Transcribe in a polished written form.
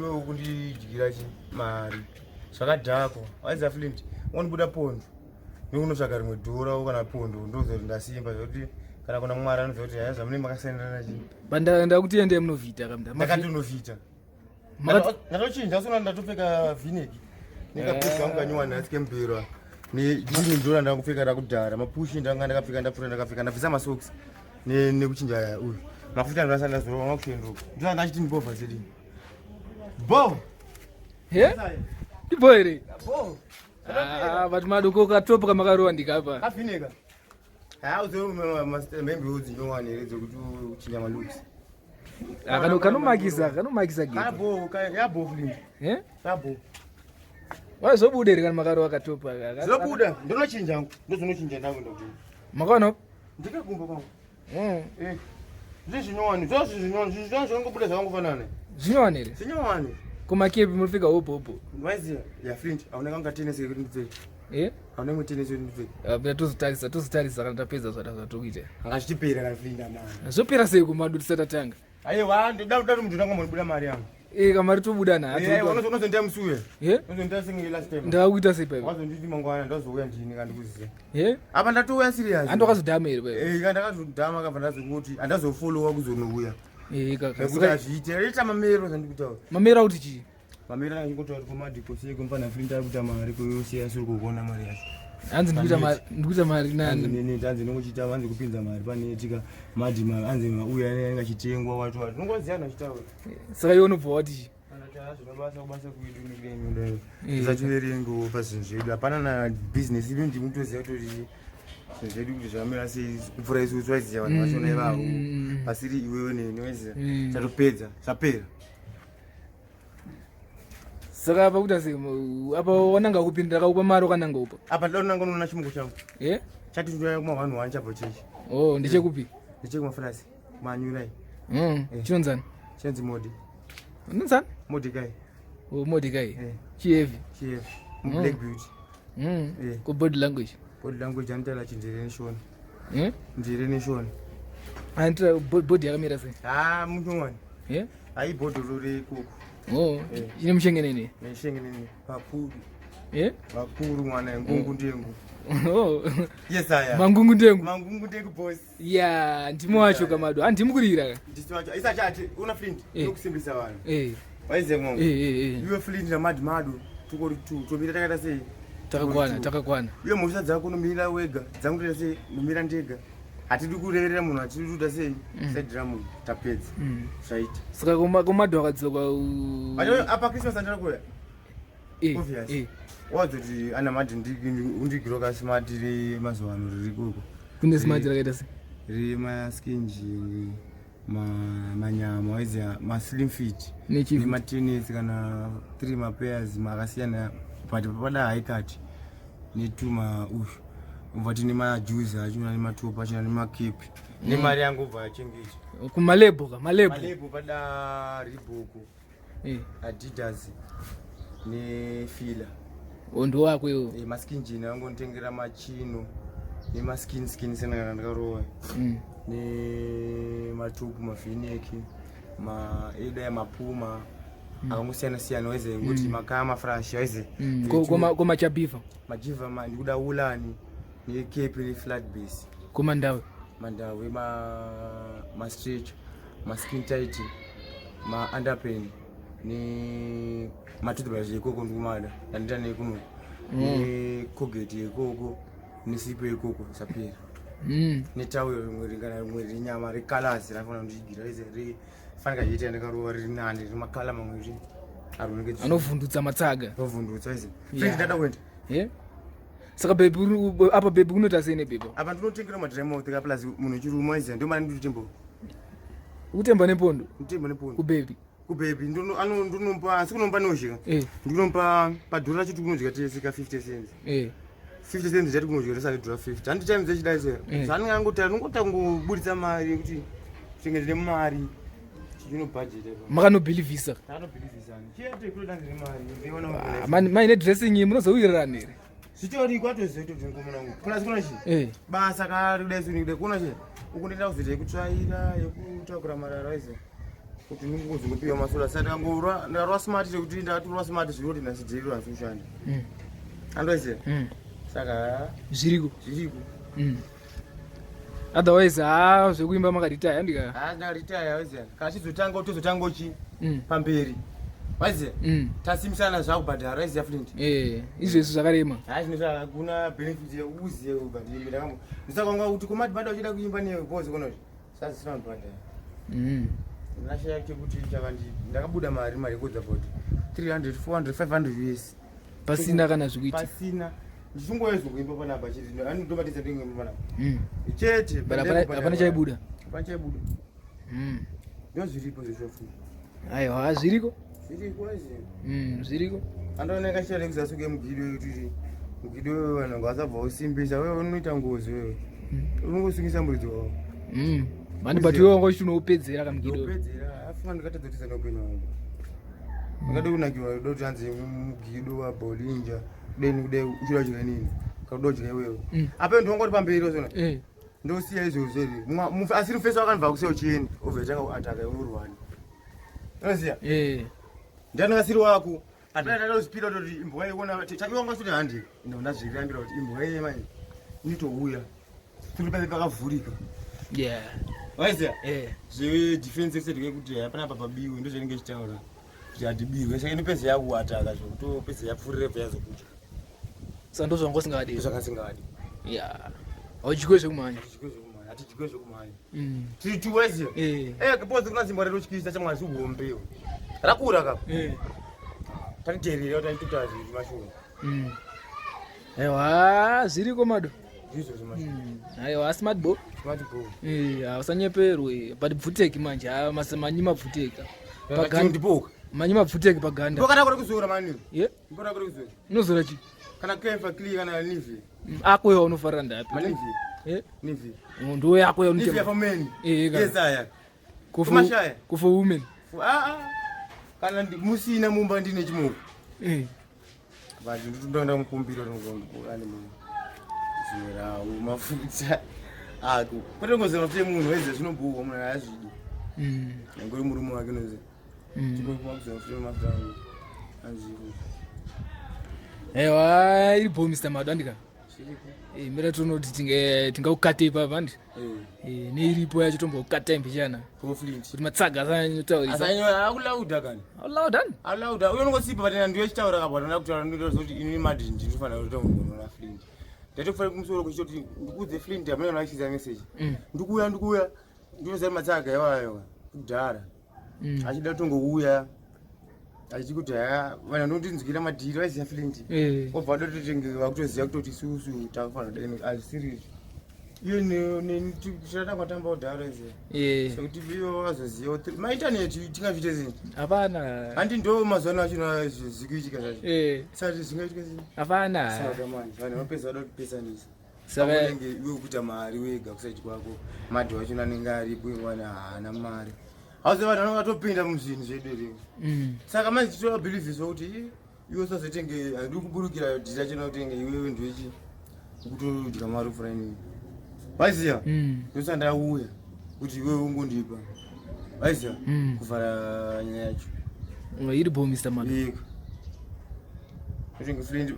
iwe kundidyira mari zvakadhako aiza Flint wanibuda pondo nekunotsvaga rimwe dhora kana pondo ndozoti ndasimba zvokuti kana kuna mwari anozoti haya zvamune makasenderana chii ndakuti ende munovhita kamda ndakati unovhita ndatochinja usona ndatopfeka vinegi nekapushi wangu kanyiwa nhasi kemberwa nejini ndora ndakupfeka ndakudhara mapushi ndanga ndakapfeka ndapfuta ndakapfeka ndabvisa masoksi nekuchinja uyu mafuta ndorasa ndazorova makushenduka ndora ndachiti ndibovha sedini bo ibo here vati madoko katopa makarowa ndikapa afineka hauzomembe udzinyowani here dzekuti uchinja maluksi kanomakisa yabo Flint yabo wazobuda here kana makarowa katopa zobuda ndonochinja ndozonochinja ndangu ndokuti makaona ndikagumba kwangu zvinyowani zvongobuda zvakangofanana zvinyowani here zvinyowani kumakepi munofika hopopo waiziya yaFlint aunenge ungatenese kuti ndipfeke aunenge utenese kuti ndipfeke tozotarisa kana tapedza zvatokuita angazvitipera kana Flint amana zvopera sei kumadu tisatatanga aiwa ndoda kuti muntu ndangomubuda mari yangu kamari tobuda unozondia musuye unozondia singe last time ndakakuita sei paipo wazonditi mangwana ndazouya ndini kandikuziya apa ndatouya serious andokazodhama here paipo kandakazodhama kabva ndazokuti andazofolowa kuzonouya nekuti azviite rita mamero zandikutaura mamero akuti chii mamero anachingota kuti kumadhiposiyeko mufana Flint ari kuita mari kuyosiya asiri kuona mari yacho hanzi ndikuita mari nani hanzi nongochita hanzi kupinza mari panetika madhi hanzi mauya anenge achitengwa watu nongoziya nachitaura saka iwe unobva wati zvinobaasa kuidu nekudenyu tisachiverengo pazvinhu zvedu hapana nabhizinesi ivi ndimutoziva kuti zvinhu zvedu kuti zvamira sei kupfura isu twaiziya vanhu vachona ivavo pasiri iwewe nenoiziya chatopedza zvapera saka pakuita sei apa wananga kupindira kaupa mari wakananga upa apa ndoda kunanga unoona chimungu changu chati ndoya kuma1 1 chabva chechi ndechekupi ndechekumafrasi manyurai chinonzani chinonzi modi nonzani modikai modikai chihevi black beauty kubody language anotaura chindireneshoni ndireneshoni anitira body yakamira sei munyowani aibhodhoro rekoko chine mushengenene neshengenene vakuru mwana ngungu ndengu mangungu ndengu boss ya ndimo wacho kamado handimukurira ndisiwacho isachati una Flint nokusimbisa vanhu waize mongo iwe Flint na Mad Mado tukori 2 tomira takaita sei takakwana iwe mhosva dzako nomira wega dzangu toita sei nomira ndega hatidi kureverera munhu hatidi kuita sei sedhiramu tapedza zvaita saka komado akadzoka apa Christmas andirakuya obvious wadzoti ana mati undigiroka smart remazuva ano riri koko kune smart rakaita sei remaskinji manyama waiziya maslim fit nematenesi kana 3 mapairs makasiyana but papada haikati netuma ushu ubva tine majuzi achina nematopa achina nemakepi nemari yangu ubva achengechi kumalebo pada riboko adidas nefila ndo wako iwo maskinjini angonditengera machino nemaskin senakana ndakarowa nematopu mavheneki maeda mapuma akangosiyana siyana waize ngoti makaya mafrashi waize komachabiva majiva ndikuda ulani nekepi neflat base komandawe mastretch maskin tight maunderpen nematoothbrush ekoko ndikumada andita nekuno necogate yekoko nesipo yekoko sapera netawero rimwe ringana rimwe rinyama recolors rafana ndichigira ize rifanika chiita ndakarowa riri nani rimakala mamwe ri anovhundutsa matsaga anovhundutsa ize Flint ndada kuenda saka apa bebi unoita sei nebebi apa ndinotengera madremoth ka plus munhu chiruma ize ndio mari ndikutembo kutemba nepondo kubebi ndonompa asi kunompa noshika ndikunompa padhora chiti kunodya tese ka 50 cents 50 cents chati kunodya tese dora 50 handi time zechidai sera zvaningangota ngobuditsa mari yekuti kuchengetera mari chino budget makanobhilivhisa chete kunodanzira mari maine dressing iyi munozowirirana here zvitori kwatozoito tingomunangu plus kuna chi basa kari kudai sunikude kuna chi ukundienda kuzoita yekutsvaira yekutakura marara ize kuti ndingozopiwa masora sati angorwa ndarwa smart kuti ndatorwa smart zvinoti nasidzirira zvinoshanda andoise saka zviriko otherwise zvekuimba makaritaya ndika ndaritaya waiziya kana chizotanga tozotanga uchi pamberi waiziya tasimisana zvakubhadhara waiziya Flint izvezvo zvakarema zvinozva hakuna benefit yeuziye ubhadhiri ndakamo ndisakwanga kuti Mad Mado uchida kuimba nepozi konozvi sazisina kubhadhara ndinashaya chekuti ndakabuda mari yekodza voti 300 400 500 US pasina kana zvekuita pasina ndichingowezwa kuimba panapa chiti anotobatidza ndingeimba panapa chete hapana chaibuda ndo zviripo zvezvofu aiwa zviriko zviriko andaoneka chitare kuzasuke mugido yekuti mugido wewe vanhu ngavasabva usimbisa wewe unoita ngozi wewe unongosungisa muridzi wavo mani but wewe wanga uchinoupedzera kamugido afunga ndikatadzotisa neupenyu wangu angade kunakiwa doti hanzi mugido wabolinja kudai uchidya nini kaudodya iwewe apa ndongoti pamberi zona ndosiya izvozvo iri asiri mufeso akanibva kuseuchieni ovhetanga kuataka urwani unoziya ndiani asiri wako atadada uzipira kuti imbwa iona chakiwanga kuti handi ndazvirambira kuti imbwa yema initouya tiri pave pakavhurika waiziya zvedefense kusedike kuti hapana apa pabiwe ndo zvainenge chitaura kuti hatibiwe saka inopedza yakuataka zvokutopedza yapfurire peyazokudya saka ndo zvanga usingadi zvakasingadi hauchikwe zvekumhanya hatichikwe zvekumhanya tiri tu waiziya kapozi kuna Zimbabwe rotyisa chamwari zihombewo rakura kapo tatiterera kuti aitota zviri mashuwa aiwa zviriko Mado izvo zvemashuwa aiwa smart bo usanyeperwe but bvuteki manje manyi mabvuteka ndipoka manyi mabvuteki paganda ndokana kuri kuzora mani ndokana kuri kuzora unozora chi kana kefa clear kana nivi akwewa unofarira ndapi nivi ndo yakwewa nivi for men aya for women kana musina mumba ndine chimoko vantu ndinotunda mukumbira ane munhu zvinerawo mafuta ako patongozema kuti munhu waiziya zvinombowa munhu haazvidi ngori murume wake noziya tinokumakuzema kuti mafuta anzviri aiwa iripo Mr. Mado andika mira tonoti tingakukatei papa ndi neiripo yacho tombokukata imbichana kuti Matsaga asanyataurisa akulauda kani aulauda uyo nongosipa patena ndiyo chitaura kabwana ndakutaura ndoti ini madhi ndinofanira kuita munhu naFlint ndatofanira kumusoro kuchitoti ndikudze Flint amene anachidza message ndikuya ndinoziva Matsaga yawayo kudhara achida tongouya achiti vanhu ndondinzwira madhiri vaiziya Flint obva dototengeva kutoziva kutoti isusu takafanira dai asiri iyo tichadanga tamba udhara iziya sekuti iyo vazoziva maintaneti tingazviite zini hapana handi ndo mazuva achino zikuitika zvacho sati zvingaitike zini hapana saka mani vanhu vapedza vada kupesanisa sakanenge iwe kuita mari wega kusaiti kwako madhi wacho anenge aripo iwana haana mari hauze vanhu vanenge vatopinda muzvinhu zvederiwo saka manje titora bhilivhiswa kuti iwe usazotenge handiri kuburukira dhira chena kutenge iwewe ndoichi kutodya mari furainini waiziya ndosandauya kuti iwewe ungondipa waiziya kuvhara nyaya yacho iripo Mr. Mado ika otenge Flint